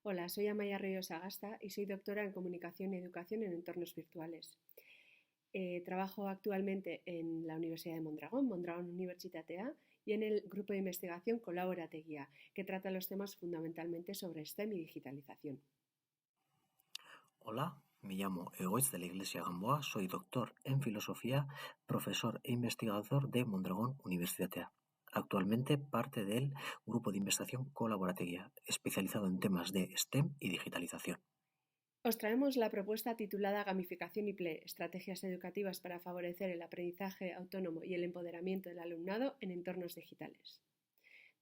Hola, soy Amaya Ríos Agasta y soy doctora en Comunicación y Educación en entornos virtuales. Trabajo actualmente en la Universidad de Mondragón, Mondragón Universitatea, y en el grupo de investigación Colaborateguía, que trata los temas fundamentalmente sobre STEM y digitalización. Hola, me llamo Egoitz de la Iglesia Gamboa, soy doctor en filosofía, profesor e investigador de Mondragón Universitatea. Actualmente parte del grupo de investigación Colaborateguía, especializado en temas de STEM y digitalización. Os traemos la propuesta titulada Gamificación y PLE, estrategias educativas para favorecer el aprendizaje autónomo y el empoderamiento del alumnado en entornos digitales.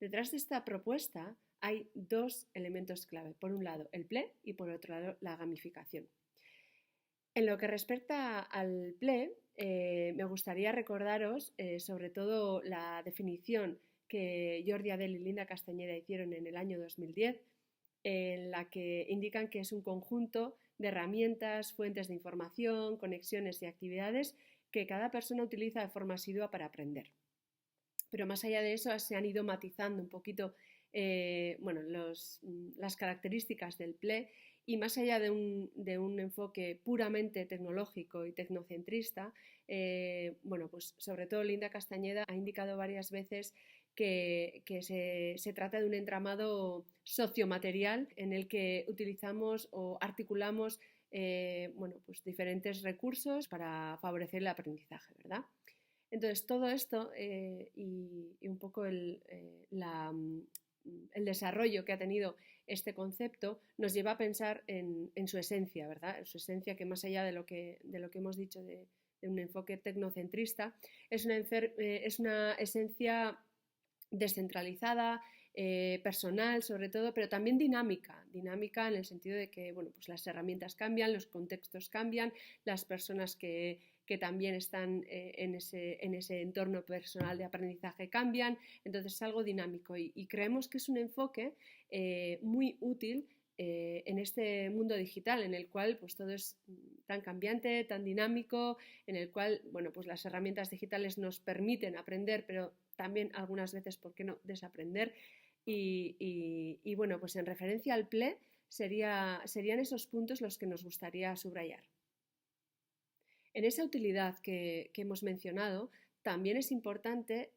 Detrás de esta propuesta hay dos elementos clave. Por un lado, el PLE y por otro lado, la gamificación. En lo que respecta al PLE, me gustaría recordaros sobre todo la definición que Jordi Adel y Linda Castañeda hicieron en el año 2010, en la que indican que es un conjunto de herramientas, fuentes de información, conexiones y actividades que cada persona utiliza de forma asidua para aprender. Pero más allá de eso se han ido matizando un poquito las características del PLE y más allá de un enfoque puramente tecnológico y tecnocentrista, pues sobre todo Linda Castañeda ha indicado varias veces que se trata de un entramado sociomaterial en el que utilizamos o articulamos pues diferentes recursos para favorecer el aprendizaje, ¿verdad? Entonces, todo esto y un poco el desarrollo que ha tenido este concepto nos lleva a pensar en su esencia, ¿verdad? En su esencia que más allá de lo que hemos dicho de un enfoque tecnocentrista, es una esencia descentralizada, personal sobre todo, pero también dinámica, dinámica en el sentido de que bueno, pues las herramientas cambian, los contextos cambian, las personas que también están en ese entorno personal de aprendizaje cambian, entonces es algo dinámico y creemos que es un enfoque muy útil en este mundo digital en el cual pues todo es tan cambiante, tan dinámico, en el cual bueno, pues las herramientas digitales nos permiten aprender, pero también algunas veces, ¿por qué no?, desaprender. Bueno, pues en referencia al PLE serían esos puntos los que nos gustaría subrayar. En esa utilidad que hemos mencionado, también es importante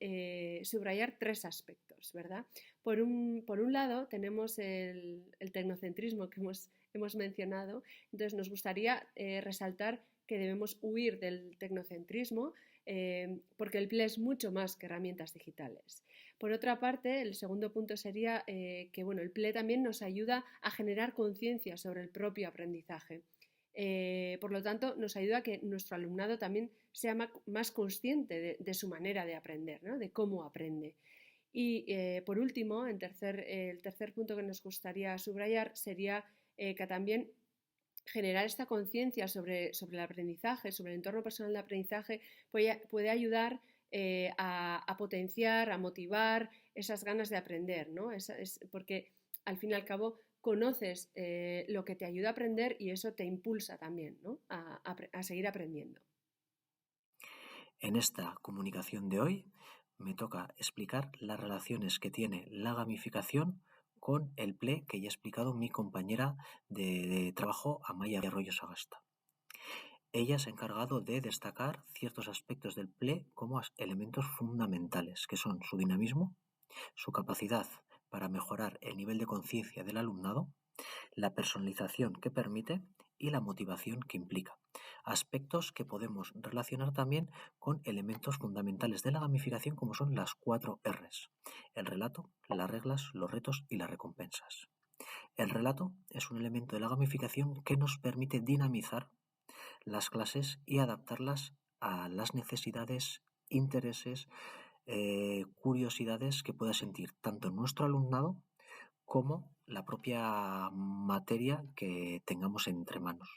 subrayar tres aspectos, ¿verdad? Por un lado, tenemos el tecnocentrismo que hemos mencionado, entonces nos gustaría resaltar que debemos huir del tecnocentrismo porque el PLE es mucho más que herramientas digitales. Por otra parte, el segundo punto sería que bueno, el PLE también nos ayuda a generar conciencia sobre el propio aprendizaje. Por lo tanto, nos ayuda a que nuestro alumnado también sea más consciente de su manera de aprender, ¿no?, de cómo aprende. Y por último, el tercer punto que nos gustaría subrayar sería que también generar esta conciencia sobre el aprendizaje, sobre el entorno personal de aprendizaje, puede ayudar a potenciar, a motivar esas ganas de aprender, ¿no? Porque al fin y al cabo conoces lo que te ayuda a aprender y eso te impulsa también, ¿no?, a seguir aprendiendo. En esta comunicación de hoy me toca explicar las relaciones que tiene la gamificación con el PLE que ya ha explicado mi compañera de trabajo, Amaya Arroyo Sagasta. Ella se ha encargado de destacar ciertos aspectos del PLE como elementos fundamentales, que son su dinamismo, su capacidad para mejorar el nivel de conciencia del alumnado, la personalización que permite y la motivación que implica. Aspectos que podemos relacionar también con elementos fundamentales de la gamificación como son las 4 Rs: el relato, las reglas, los retos y las recompensas. El relato es un elemento de la gamificación que nos permite dinamizar las clases y adaptarlas a las necesidades, intereses, curiosidades que pueda sentir tanto nuestro alumnado como la propia materia que tengamos entre manos.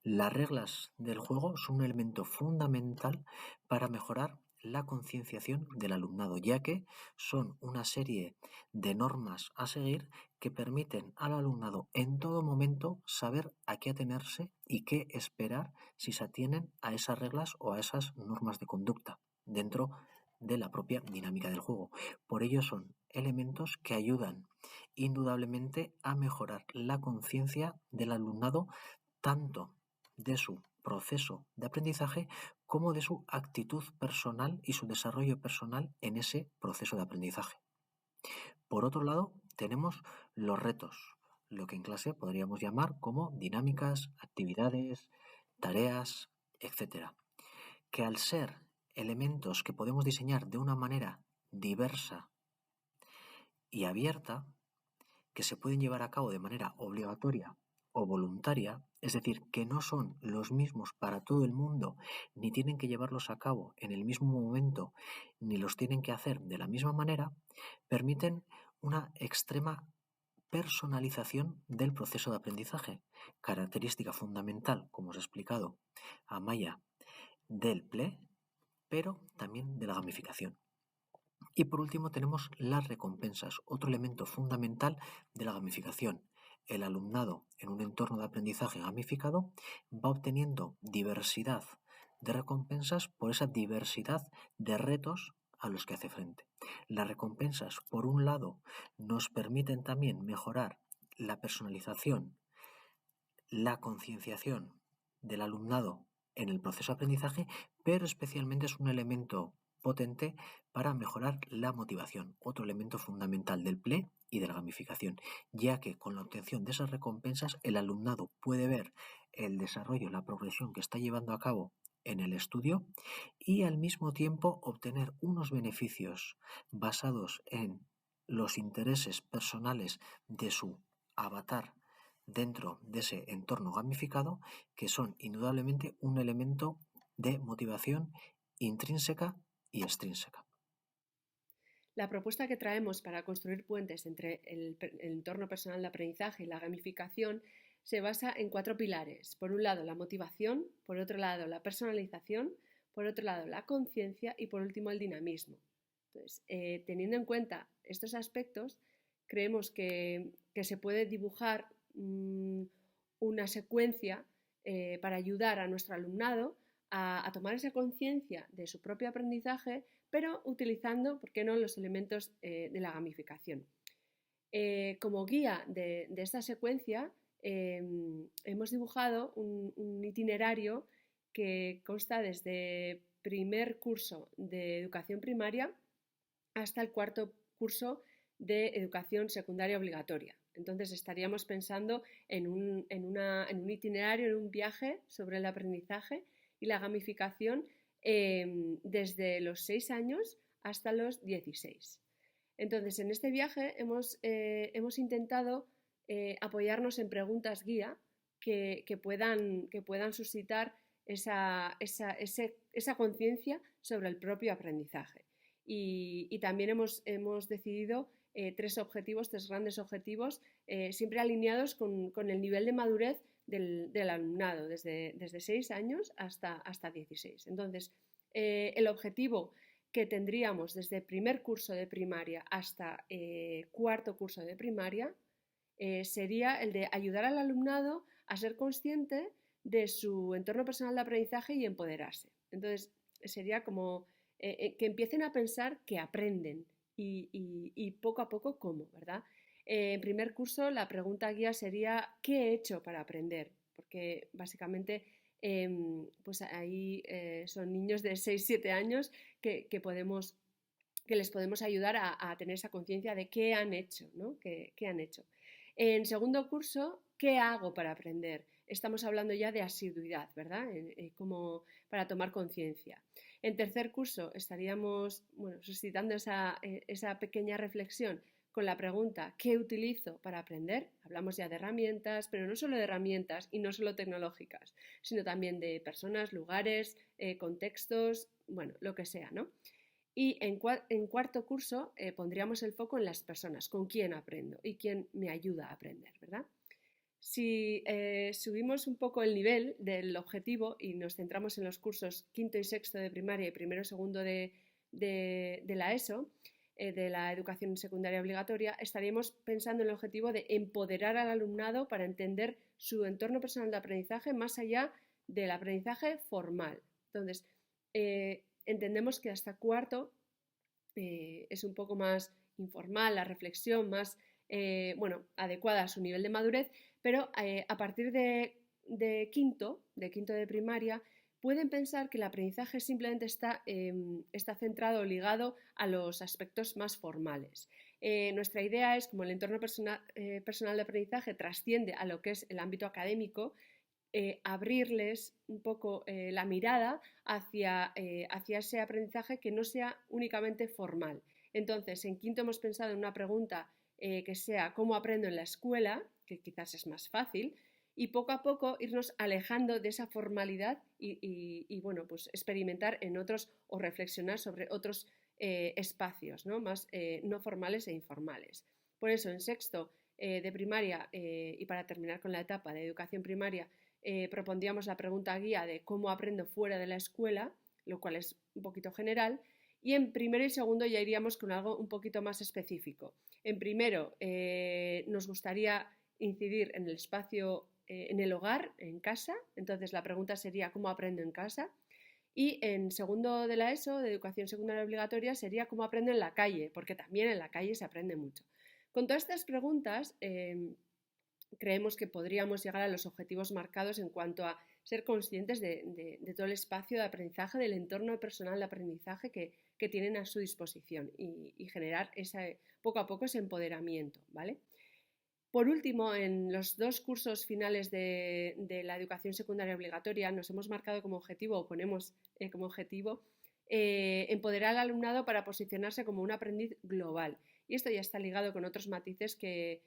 Las reglas del juego son un elemento fundamental para mejorar la concienciación del alumnado, ya que son una serie de normas a seguir que permiten al alumnado en todo momento saber a qué atenerse y qué esperar si se atienen a esas reglas o a esas normas de conducta dentro de la propia dinámica del juego. Por ello son elementos que ayudan indudablemente a mejorar la conciencia del alumnado, tanto de su proceso de aprendizaje como de su actitud personal y su desarrollo personal en ese proceso de aprendizaje. Por otro lado, tenemos los retos, lo que en clase podríamos llamar como dinámicas, actividades, tareas, etc., que al ser elementos que podemos diseñar de una manera diversa y abierta, que se pueden llevar a cabo de manera obligatoria o voluntaria, es decir, que no son los mismos para todo el mundo, ni tienen que llevarlos a cabo en el mismo momento, ni los tienen que hacer de la misma manera, permiten una extrema personalización del proceso de aprendizaje, característica fundamental, como os he explicado, Amaya, del PLE, pero también de la gamificación. Y por último tenemos las recompensas, otro elemento fundamental de la gamificación. El alumnado en un entorno de aprendizaje gamificado va obteniendo diversidad de recompensas por esa diversidad de retos a los que hace frente. Las recompensas, por un lado, nos permiten también mejorar la personalización, la concienciación del alumnado en el proceso de aprendizaje, pero especialmente es un elemento potente para mejorar la motivación, otro elemento fundamental del PLE y de la gamificación, ya que con la obtención de esas recompensas el alumnado puede ver el desarrollo, la progresión que está llevando a cabo en el estudio y al mismo tiempo obtener unos beneficios basados en los intereses personales de su avatar dentro de ese entorno gamificado, que son indudablemente un elemento de motivación intrínseca y extrínseca. La propuesta que traemos para construir puentes entre el entorno personal de aprendizaje y la gamificación se basa en 4 pilares. Por un lado, la motivación, por otro lado, la personalización, por otro lado, la conciencia y por último, el dinamismo. Entonces, teniendo en cuenta estos aspectos, creemos que se puede dibujar una secuencia para ayudar a nuestro alumnado a tomar esa conciencia de su propio aprendizaje, pero utilizando, ¿por qué no?, los elementos de la gamificación. Como guía de esta secuencia, hemos dibujado un itinerario que consta desde primer curso de educación primaria hasta el cuarto curso de educación secundaria obligatoria. Entonces estaríamos pensando en un itinerario, en un viaje sobre el aprendizaje y la gamificación desde los 6 años hasta los 16. Entonces, en este viaje hemos intentado apoyarnos en preguntas guía que puedan suscitar esa conciencia sobre el propio aprendizaje. Y también hemos decidido 3 grandes objetivos, siempre alineados con el nivel de madurez del alumnado, desde 6 años hasta 16. Entonces, el objetivo que tendríamos desde primer curso de primaria hasta cuarto curso de primaria sería el de ayudar al alumnado a ser consciente de su entorno personal de aprendizaje y empoderarse. Entonces, sería como que empiecen a pensar que aprenden y poco a poco cómo, ¿verdad? En primer curso la pregunta guía sería ¿qué he hecho para aprender? Porque básicamente pues ahí son niños de 6-7 años que les podemos ayudar a tener esa conciencia de qué han hecho, ¿no? ¿Qué han hecho? En segundo curso, ¿qué hago para aprender? Estamos hablando ya de asiduidad, ¿verdad? Como para tomar conciencia. En tercer curso estaríamos suscitando esa pequeña reflexión con la pregunta ¿qué utilizo para aprender? Hablamos ya de herramientas, pero no solo de herramientas y no solo tecnológicas, sino también de personas, lugares, contextos, bueno, lo que sea, ¿no? Y en cuarto curso pondríamos el foco en las personas, con quién aprendo y quién me ayuda a aprender, ¿verdad? Si subimos un poco el nivel del objetivo y nos centramos en los cursos quinto y sexto de primaria y primero y segundo de la ESO, de la educación secundaria obligatoria, estaríamos pensando en el objetivo de empoderar al alumnado para entender su entorno personal de aprendizaje más allá del aprendizaje formal. Entonces, entendemos que hasta cuarto es un poco más informal, la reflexión más adecuada a su nivel de madurez, pero a partir de quinto de primaria, pueden pensar que el aprendizaje simplemente está centrado o ligado a los aspectos más formales. Nuestra idea es, como el entorno personal de aprendizaje trasciende a lo que es el ámbito académico, abrirles un poco la mirada hacia ese aprendizaje que no sea únicamente formal. Entonces, en quinto hemos pensado en una pregunta que sea ¿cómo aprendo en la escuela?, que quizás es más fácil, y poco a poco irnos alejando de esa formalidad y bueno, pues experimentar en otros o reflexionar sobre otros espacios, ¿no? Más no formales e informales. Por eso, en sexto de primaria, y para terminar con la etapa de educación primaria, propondríamos la pregunta guía de cómo aprendo fuera de la escuela, lo cual es un poquito general, y en primero y segundo ya iríamos con algo un poquito más específico. En primero, nos gustaría incidir en el espacio, en el hogar, en casa, entonces la pregunta sería ¿cómo aprendo en casa? Y en segundo de la ESO, de educación secundaria obligatoria, sería ¿cómo aprendo en la calle? Porque también en la calle se aprende mucho. Con todas estas preguntas, creemos que podríamos llegar a los objetivos marcados en cuanto a ser conscientes de todo el espacio de aprendizaje, del entorno personal de aprendizaje que tienen a su disposición y generar poco a poco ese empoderamiento, ¿vale? Por último, en los dos cursos finales de la educación secundaria obligatoria nos hemos marcado como objetivo, o ponemos como objetivo, empoderar al alumnado para posicionarse como un aprendiz global. Y esto ya está ligado con otros matices que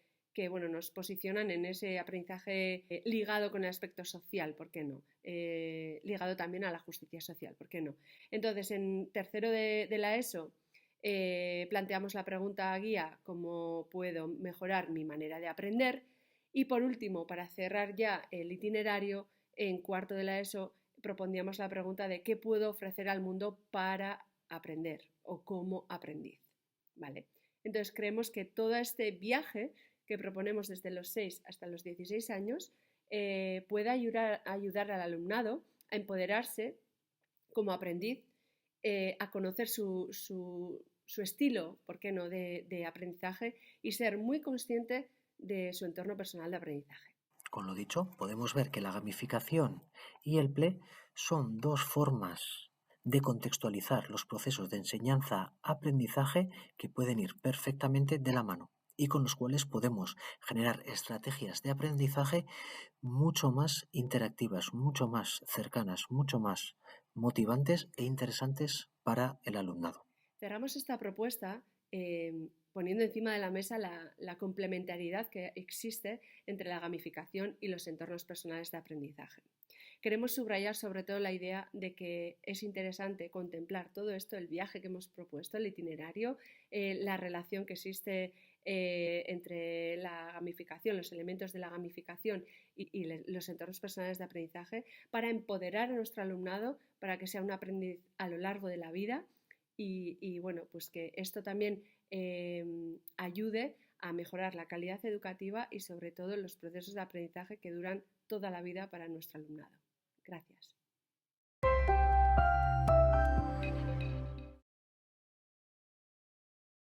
bueno, nos posicionan en ese aprendizaje ligado con el aspecto social, ¿por qué no? Ligado también a la justicia social, ¿por qué no? Entonces, en tercero de la ESO, planteamos la pregunta guía ¿cómo puedo mejorar mi manera de aprender? Y por último, para cerrar ya el itinerario, en cuarto de la ESO propondríamos la pregunta de ¿qué puedo ofrecer al mundo para aprender o como aprendiz? ¿Vale? Entonces creemos que todo este viaje que proponemos desde los 6 hasta los 16 años puede ayudar al alumnado a empoderarse como aprendiz, a conocer su estilo, ¿por qué no?, de aprendizaje y ser muy consciente de su entorno personal de aprendizaje. Con lo dicho, podemos ver que la gamificación y el PLE son dos formas de contextualizar los procesos de enseñanza-aprendizaje que pueden ir perfectamente de la mano y con los cuales podemos generar estrategias de aprendizaje mucho más interactivas, mucho más cercanas, mucho más motivantes e interesantes para el alumnado. Cerramos esta propuesta poniendo encima de la mesa la complementariedad que existe entre la gamificación y los entornos personales de aprendizaje. Queremos subrayar sobre todo la idea de que es interesante contemplar todo esto, el viaje que hemos propuesto, el itinerario, la relación que existe entre la gamificación, los elementos de la gamificación y los entornos personales de aprendizaje para empoderar a nuestro alumnado para que sea un aprendiz a lo largo de la vida y bueno, pues que esto también ayude a mejorar la calidad educativa y sobre todo los procesos de aprendizaje que duran toda la vida para nuestro alumnado. Gracias.